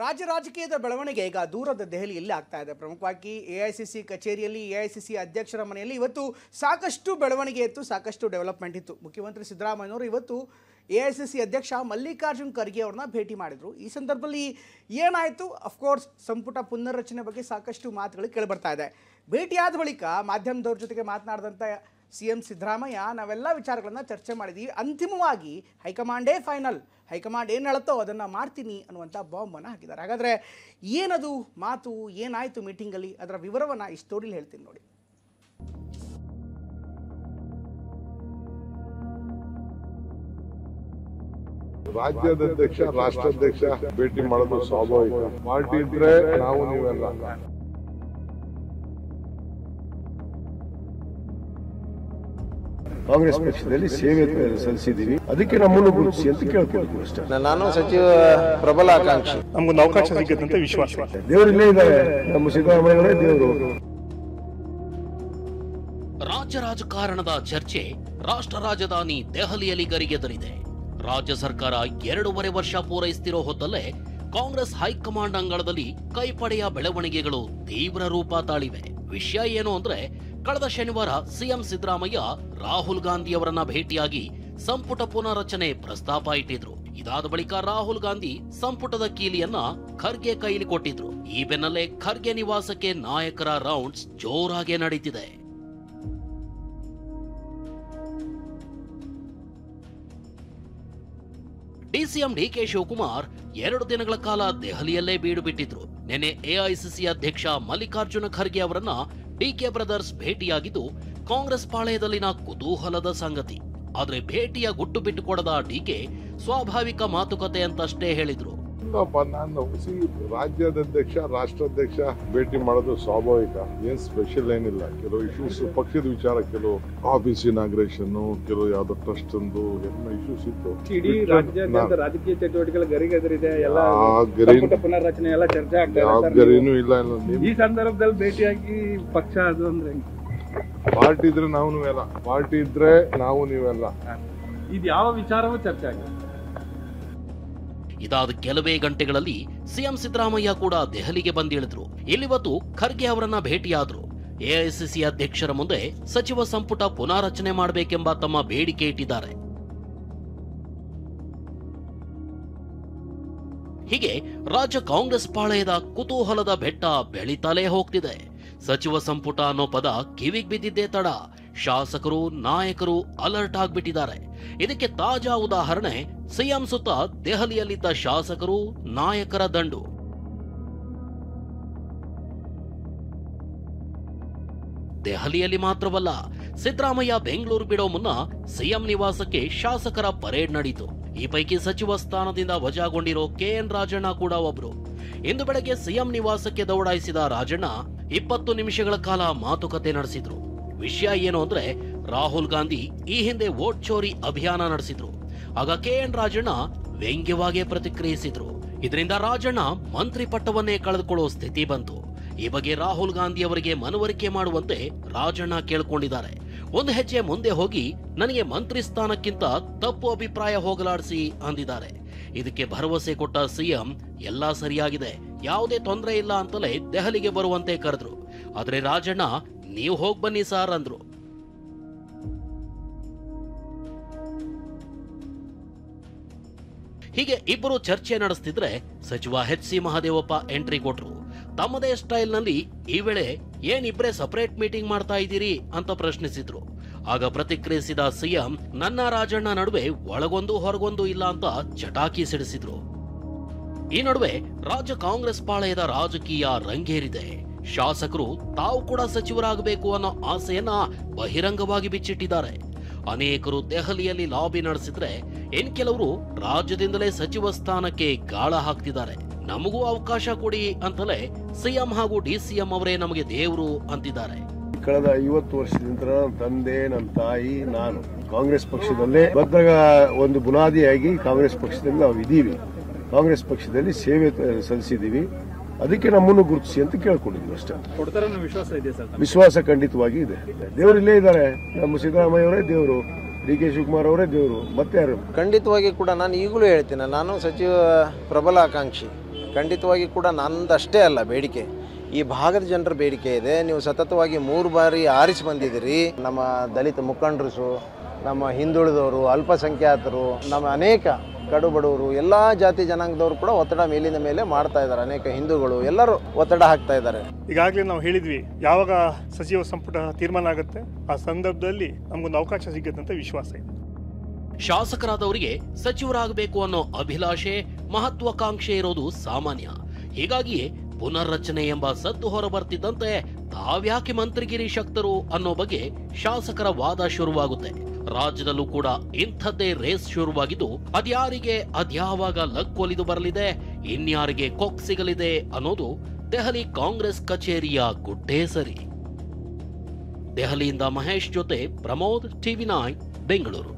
ರಾಜಕೀಯದ ಬೆಳವಣಿಗೆ ಈಗ ದೂರದ ದೆಹಲಿಯಲ್ಲಿ ಆಗ್ತಾ ಇದೆ. ಪ್ರಮುಖವಾಗಿ ಎಐಸಿಸಿ ಕಚೇರಿಯಲ್ಲಿ ಎಐಸಿಸಿ ಅಧ್ಯಕ್ಷರ ಮನೆಯಲ್ಲಿ ಇವತ್ತು ಸಾಕಷ್ಟು ಬೆಳವಣಿಗೆ ಇತ್ತು, ಸಾಕಷ್ಟು ಡೆವಲಪ್ಮೆಂಟ್ ಇತ್ತು. ಮುಖ್ಯಮಂತ್ರಿ ಸಿದ್ದರಾಮಯ್ಯನವರು ಇವತ್ತು ಎಐಸಿಸಿ ಅಧ್ಯಕ್ಷ ಮಲ್ಲಿಕಾರ್ಜುನ್ ಖರ್ಗೆ ಅವ್ರನ್ನ ಭೇಟಿ ಮಾಡಿದರು. ಈ ಸಂದರ್ಭದಲ್ಲಿ ಏನಾಯಿತು? ಅಫ್ಕೋರ್ಸ್ ಸಂಪುಟ ಪುನರ್ರಚನೆ ಬಗ್ಗೆ ಸಾಕಷ್ಟು ಮಾತುಗಳು ಕೇಳಿಬರ್ತಾ ಇದೆ. ಭೇಟಿಯಾದ ಬಳಿಕ ಮಾಧ್ಯಮದವ್ರ ಜೊತೆಗೆ ಮಾತನಾಡಿದಂಥ ಸಿಎಂ ಸಿದ್ದರಾಮಯ್ಯ ನಾವೆಲ್ಲ ವಿಚಾರಗಳನ್ನು ಚರ್ಚೆ ಮಾಡಿದ್ದೀವಿ, ಅಂತಿಮವಾಗಿ ಹೈಕಮಾಂಡೇ ಫೈನಲ್, ಹೈಕಮಾಂಡ್ ಏನು ಹೇಳುತ್ತೋ ಅದನ್ನು ಮಾಡ್ತೀನಿ ಅನ್ನುವಂಥ ಬಾಂಬನ್ನು ಹಾಕಿದ್ದಾರೆ. ಹಾಗಾದರೆ ಏನದು ಮಾತು, ಏನಾಯಿತು ಮೀಟಿಂಗಲ್ಲಿ, ಅದರ ವಿವರವನ್ನು ಈ ಸ್ಟೋರಿಲಿ ಹೇಳ್ತೀನಿ ನೋಡಿ. ರಾಜ್ಯಾಧ್ಯಕ್ಷ ರಾಷ್ಟ್ರಾಧ್ಯಕ್ಷ ಭೇಟಿ ಮಾಡೋದು ಸ್ವಾಭಾವಿಕ. ಪಾರ್ಟಿ ಇದ್ರೆ ನಾವು ನೀವೆಲ್ಲ ಕಾಂಗ್ರೆಸ್ ಪಕ್ಷದಲ್ಲಿ ಸೇವೆ ಸಲ್ಲಿಸಿದ್ದೀವಿ, ಅದಕ್ಕೆ ನಮ್ಮನ್ನು ಗುರುತಿಸಿ ಅಂತ ಕೇಳ್ಕೊಳ್ತೀವಿ ಅಷ್ಟೇ. ನಾನು ಸಚಿವ ಪ್ರಬಲ ಆಕಾಂಕ್ಷಿ, ನಮಗೊಂದು ಅವಕಾಶ ಸಿಗುತ್ತೆ ವಿಶ್ವಾಸ. ದೇವರಿಲ್ಲೇ ಇದ್ದಾರೆ, ನಮ್ಮ ಸಿದ್ದರಾಮಯ್ಯವರೇ ದೇವರು. ರಾಜಕಾರಣದ ಚರ್ಚೆ ರಾಷ್ಟ್ರ ರಾಜಧಾನಿ ದೆಹಲಿಯಲ್ಲಿ ಗರಿಗೆದರಿದೆ. ರಾಜ್ಯ ಸರ್ಕಾರ 2.5 ವರ್ಷ ಪೂರೈಸುತ್ತಿರೋ ಹೊತ್ತಲ್ಲೇ ಕಾಂಗ್ರೆಸ್ ಹೈಕಮಾಂಡ್ ಅಂಗಳದಲ್ಲಿ ಕೈಪಡೆಯ ಬೆಳವಣಿಗೆಗಳು ತೀವ್ರ ರೂಪ ತಾಳಿವೆ. ವಿಷಯ ಏನು ಅಂದ್ರೆ, ಕಳೆದ ಶನಿವಾರ ಸಿಎಂ ಸಿದ್ದರಾಮಯ್ಯ ರಾಹುಲ್ ಗಾಂಧಿ ಅವರನ್ನ ಭೇಟಿಯಾಗಿ ಸಂಪುಟ ಪುನರ್ರಚನೆ ಪ್ರಸ್ತಾಪ ಇಟ್ಟಿದ್ರು. ಇದಾದ ಬಳಿಕ ರಾಹುಲ್ ಗಾಂಧಿ ಸಂಪುಟದ ಕೀಲಿಯನ್ನ ಖರ್ಗೆ ಕೈಲಿ ಕೊಟ್ಟಿದ್ರು. ಈ ಬೆನ್ನಲ್ಲೇ ಖರ್ಗೆ ನಿವಾಸಕ್ಕೆ ನಾಯಕರ ರೌಂಡ್ಸ್ ಜೋರಾಗಿ ನಡೀತಿದೆ. ಡಿಸಿಎಂ ಡಿಕೆ ಶಿವಕುಮಾರ್ 2 ದಿನಗಳ ಕಾಲ ದೆಹಲಿಯಲ್ಲೇ ಬೀಡು ಬಿಟ್ಟಿದ್ರು. ನಿನ್ನೆ ಎಐಸಿಸಿ ಅಧ್ಯಕ್ಷ ಮಲ್ಲಿಕಾರ್ಜುನ ಖರ್ಗೆ ಅವರನ್ನ ಡಿಕೆ ಬ್ರದರ್ಸ್ ಭೇಟಿಯಾಗಿದ್ದು ಕಾಂಗ್ರೆಸ್ ಪಾಳೆಯದಲ್ಲಿನ ಕುತೂಹಲದ ಸಂಗತಿ. ಆದ್ರೆ ಭೇಟಿಯ ಗುಟ್ಟು ಬಿಟ್ಟುಕೊಡದ ಡಿಕೆ ಸ್ವಾಭಾವಿಕ ಮಾತುಕತೆ ಅಂತಷ್ಟೇ ಹೇಳಿದ್ರು. ನಾನು ರಾಜ್ಯಾಧ್ಯಕ್ಷ ರಾಷ್ಟ್ರಾಧ್ಯಕ್ಷ ಭೇಟಿ ಮಾಡೋದು ಸ್ವಾಭಾವಿಕ, ಏನ್ ಸ್ಪೆಷಲ್ ಏನಿಲ್ಲ. ಕೆಲವು ಇಶ್ಯೂಸ್ ಪಕ್ಷದ ವಿಚಾರ, ಕೆಲವು ಆಫೀಸ್ ಇನಾಗ್ರೇಷನ್, ಕೆಲವು ಯಾವ್ದೋ ಟ್ರಸ್ಟ್ ಒಂದು ಎಲ್ಲ ಇಶ್ಯೂಸ್ ಇತ್ತು. ಇಡೀ ರಾಜ್ಯಾದ್ಯಂತ ರಾಜಕೀಯ ಚಟುವಟಿಕೆಗಳ ಗರಿಗೆದರಿದೆ, ಎಲ್ಲ ಪುನರ್ರಚನೆ ಎಲ್ಲ ಚರ್ಚೆ ಆಗ್ತಾ ಗರಿನೂ ಇಲ್ಲ. ಈ ಸಂದರ್ಭದಲ್ಲಿ ಭೇಟಿಯಾಗಿ ಪಕ್ಷ ಅದು ಅಂದ್ರೆ ಪಾರ್ಟಿ ಇದ್ರೆ ನಾವು ನೀವೆಲ್ಲ, ಪಾರ್ಟಿ ಇದ್ರೆ ನಾವು ನೀವೆಲ್ಲ, ಇದು ಯಾವ ವಿಚಾರವೂ ಚರ್ಚೆ ಆಗಿದೆ. ಇದಾದ ಕೆಲವೇ ಗಂಟೆಗಳಲ್ಲಿ ಸಿಎಂ ಸಿದ್ದರಾಮಯ್ಯ ಕೂಡ ದೆಹಲಿಗೆ ಬಂದಿಳಿದ್ರು. ಇಲ್ಲಿವತ್ತು ಖರ್ಗೆ ಅವರನ್ನ ಭೇಟಿಯಾದ್ರು. ಎಐಸಿಸಿ ಅಧ್ಯಕ್ಷರ ಮುಂದೆ ಸಚಿವ ಸಂಪುಟ ಪುನಾರಚನೆ ಮಾಡಬೇಕೆಂಬ ತಮ್ಮ ಬೇಡಿಕೆ ಇಟ್ಟಿದ್ದಾರೆ. ಹೀಗೆ ರಾಜ್ಯ ಕಾಂಗ್ರೆಸ್ ಪಾಳೆಯದ ಕುತೂಹಲದ ಬೆಟ್ಟ ಬೆಳೀತಲೇ ಹೋಗ್ತಿದೆ. ಸಚಿವ ಸಂಪುಟ ಅನ್ನೋ ಪದ ಕಿವಿಗ್ ಬಿದ್ದಿದ್ದೇ ತಡ ಶಾಸಕರು ನಾಯಕರು ಅಲರ್ಟ್ ಆಗ್ಬಿಟ್ಟಿದ್ದಾರೆ. ಇದಕ್ಕೆ ತಾಜಾ ಉದಾಹರಣೆ ಸಿಎಂ ಸುತ್ತ ದೆಹಲಿಯಲ್ಲಿದ್ದ ಶಾಸಕರು ನಾಯಕರ ದಂಡು. ದೆಹಲಿಯಲ್ಲಿ ಮಾತ್ರವಲ್ಲ, ಸಿದ್ದರಾಮಯ್ಯ ಬೆಂಗಳೂರು ಬಿಡೋ ಮುನ್ನ ಸಿಎಂ ನಿವಾಸಕ್ಕೆ ಶಾಸಕರ ಪರೇಡ್ ನಡೆಯಿತು. ಈ ಪೈಕಿ ಸಚಿವ ಸ್ಥಾನದಿಂದ ವಜಾಗೊಂಡಿರೋ ಕೆಎನ್ ರಾಜಣ್ಣ ಕೂಡ ಒಬ್ರು. ಇಂದು ಬೆಳಗ್ಗೆ ಸಿಎಂ ನಿವಾಸಕ್ಕೆ ದೌಡಾಯಿಸಿದ ರಾಜಣ್ಣ 20 ನಿಮಿಷಗಳ ಕಾಲ ಮಾತುಕತೆ ನಡೆಸಿದ್ರು. ವಿಷಯ ಏನು ಅಂದ್ರೆ, ರಾಹುಲ್ ಗಾಂಧಿ ಈ ಹಿಂದೆ ವೋಟ್ ಚೋರಿ ಅಭಿಯಾನ ನಡೆಸಿದ್ರು. ಆಗ ಕೆಎನ್ ರಾಜಣ್ಣ ವ್ಯಂಗ್ಯವಾಗಿ ಪ್ರತಿಕ್ರಿಯಿಸಿದ್ರು. ಇದರಿಂದ ರಾಜಣ್ಣ ಮಂತ್ರಿ ಪಟ್ಟವನ್ನೇ ಕಳೆದುಕೊಳ್ಳೋ ಸ್ಥಿತಿ ಬಂತು. ಈ ಬಗ್ಗೆ ರಾಹುಲ್ ಗಾಂಧಿ ಅವರಿಗೆ ಮನವರಿಕೆ ಮಾಡುವಂತೆ ರಾಜಣ್ಣ ಕೇಳ್ಕೊಂಡಿದ್ದಾರೆ. ಒಂದು ಹೆಜ್ಜೆ ಮುಂದೆ ಹೋಗಿ ನನಗೆ ಮಂತ್ರಿ ಸ್ಥಾನಕ್ಕಿಂತ ತಪ್ಪು ಅಭಿಪ್ರಾಯ ಹೋಗಲಾಡಿಸಿ ಅಂದಿದ್ದಾರೆ. ಇದಕ್ಕೆ ಭರವಸೆ ಕೊಟ್ಟ ಸಿಎಂ ಎಲ್ಲಾ ಸರಿಯಾಗಿದೆ, ಯಾವುದೇ ತೊಂದರೆ ಇಲ್ಲ ಅಂತಲೇ ದೆಹಲಿಗೆ ಬರುವಂತೆ ಕರೆದ್ರು. ಆದ್ರೆ ರಾಜಣ್ಣ ನೀವು ಹೋಗ್ ಬನ್ನಿ ಸಾರ್ ಅಂದ್ರು. ಹೀಗೆ ಇಬ್ಬರು ಚರ್ಚೆ ನಡೆಸ್ತಿದ್ರೆ ಸಚಿವ ಎಚ್.ಸಿ. ಮಹದೇವಪ್ಪ ಎಂಟ್ರಿ ಕೊಟ್ರು. ತಮ್ಮದೇ ಸ್ಟೈಲ್ ನಲ್ಲಿ ಈ ವೇಳೆ ಏನಿಬ್ರೆ ಸಪರೇಟ್ ಮೀಟಿಂಗ್ ಮಾಡ್ತಾ ಇದ್ದೀರಿ ಅಂತ ಪ್ರಶ್ನಿಸಿದ್ರು. ಆಗ ಪ್ರತಿಕ್ರಿಯಿಸಿದ ಸಿಎಂ ನನ್ನ ರಾಜಣ್ಣ ನಡುವೆ ಒಳಗೊಂದು ಹೊರಗೊಂದು ಇಲ್ಲ ಅಂತ ಚಟಾಕಿ ಸಿಡಿಸಿದ್ರು. ಈ ನಡುವೆ ರಾಜ್ಯ ಕಾಂಗ್ರೆಸ್ ಪಾಳೆಯದ ರಾಜಕೀಯ ರಂಗೇರಿದೆ. ಶಾಸಕರು ತಾವು ಕೂಡ ಸಚಿವರಾಗಬೇಕು ಅನ್ನೋ ಆಸೆಯನ್ನ ಬಹಿರಂಗವಾಗಿ ಬಿಚ್ಚಿಟ್ಟಿದ್ದಾರೆ. ಅನೇಕರು ದೆಹಲಿಯಲ್ಲಿ ಲಾಬಿ ನಡೆಸಿದ್ರೆ ಇನ್ ಕೆಲವರು ರಾಜ್ಯದಿಂದಲೇ ಸಚಿವ ಸ್ಥಾನಕ್ಕೆ ಗಾಳ ಹಾಕ್ತಿದ್ದಾರೆ. ನಮಗೂ ಅವಕಾಶ ಕೊಡಿ ಅಂತಲೇ ಸಿಎಂ ಹಾಗೂ ಡಿಸಿಎಂ ಅವರೇ ನಮಗೆ ದೇವರು ಅಂತಿದ್ದಾರೆ. ಕಳೆದ 50 ವರ್ಷದಿಂದ ನನ್ನ ತಂದೆ, ನನ್ನ ತಾಯಿ, ನಾನು ಕಾಂಗ್ರೆಸ್ ಪಕ್ಷದಲ್ಲೇ ಭದ್ರ ಒಂದು ಬುನಾದಿಯಾಗಿ ಕಾಂಗ್ರೆಸ್ ಪಕ್ಷದಲ್ಲಿ ನಾವು ಇದ್ದೀವಿ. ಕಾಂಗ್ರೆಸ್ ಪಕ್ಷದಲ್ಲಿ ಸೇವೆ ಸಲ್ಲಿಸಿದ್ದೀವಿ, ಅದಕ್ಕೆ ನಮ್ಮನ್ನು ಗುರುತಿಸಿ ಅಂತ ಕೇಳ್ಕೊಂಡಿದ್ವಿ ಅಷ್ಟೇ. ವಿಶ್ವಾಸ ಇದೆ ಸರ್? ವಿಶ್ವಾಸ ಖಂಡಿತವಾಗಿ ಇದೆ. ದೇವರಿಲ್ಲೇ ಇದ್ದಾರೆ, ನಮ್ಮ ಸಿದ್ದರಾಮಯ್ಯವರೇ ದೇವರು, ಡಿಕೆ ಶಿವಕುಮಾರ್ ಅವರೇ ದೇವರು, ಮತ್ತೆ ಯಾರು? ಖಂಡಿತವಾಗಿ ಕೂಡ ನಾನು ಈಗಲೂ ಹೇಳ್ತೀನಿ, ನಾನು ಸಚಿವ ಪ್ರಬಲ ಆಕಾಂಕ್ಷಿ. ಖಂಡಿತವಾಗಿ ಕೂಡ ನನ್ನದಷ್ಟೇ ಅಲ್ಲ ಬೇಡಿಕೆ, ಈ ಭಾಗದ ಜನರ ಬೇಡಿಕೆ ಇದೆ. ನೀವು ಸತತವಾಗಿ 3 ಬಾರಿ ಆರಿಸಿ ಬಂದಿದ್ದೀರಿ. ನಮ್ಮ ದಲಿತ ಮುಖಂಡರು, ನಮ್ಮ ಹಿಂದುಳಿದವರು, ಅಲ್ಪಸಂಖ್ಯಾತರು, ನಮ್ಮ ಅನೇಕ ಕಡು ಬಡವರು, ಎಲ್ಲ ಜಾತಿ ಜನಾಂಗದವರು ಕೂಡ ಒತ್ತಡ ಮೇಲಿನ ಮೇಲೆ ಮಾಡ್ತಾ ಇದ್ದಾರೆ. ಅನೇಕ ಹಿಂದೂಗಳು ಎಲ್ಲರೂ ಒತ್ತಡ ಹಾಕ್ತಾ ಇದ್ದಾರೆ. ಈಗಾಗಲೇ ನಾವು ಹೇಳಿದ್ವಿ, ಯಾವಾಗ ಸಚಿವ ಸಂಪುಟ ತೀರ್ಮಾನ ಆಗುತ್ತೆ ಆ ಸಂದರ್ಭದಲ್ಲಿ ನಮಗೊಂದು ಅವಕಾಶ ಸಿಗುತ್ತೆ ಅಂತ ವಿಶ್ವಾಸ ಇದೆ. ಶಾಸಕರಾದವರಿಗೆ ಸಚಿವರಾಗಬೇಕು ಅನ್ನೋ ಅಭಿಲಾಷೆ, ಮಹತ್ವಾಕಾಂಕ್ಷೆ ಇರೋದು ಸಾಮಾನ್ಯ. ಹೀಗಾಗಿಯೇ ಪುನರ್ರಚನೆ ಎಂಬ ಸದ್ದು ಹೊರಬರ್ತಿದ್ದಂತೆ ತಾವ್ಯಾಕೆ ಮಂತ್ರಿಗಿರಿ ಶಕ್ತರು ಅನ್ನೋ ಬಗ್ಗೆ ಶಾಸಕರ ವಾದ ಶುರುವಾಗುತ್ತೆ. ರಾಜ್ಯದಲ್ಲೂ ಕೂಡ ಇಂಥದ್ದೇ ರೇಸ್ ಶುರುವಾಗಿದ್ದು, ಅದ್ಯಾರಿಗೆ ಅದ್ಯಾವಾಗ ಲಕ್ ಒಲಿದು ಬರಲಿದೆ, ಇನ್ಯಾರಿಗೆ ಕೊಕ್ ಸಿಗಲಿದೆ ಅನ್ನೋದು ದೆಹಲಿ ಕಾಂಗ್ರೆಸ್ ಕಚೇರಿಯ ಗುಡ್ಡೇ ಸರಿ. ದೆಹಲಿಯಿಂದ ಮಹೇಶ್ ಜೊತೆ ಪ್ರಮೋದ್, TV9 ಬೆಂಗಳೂರು.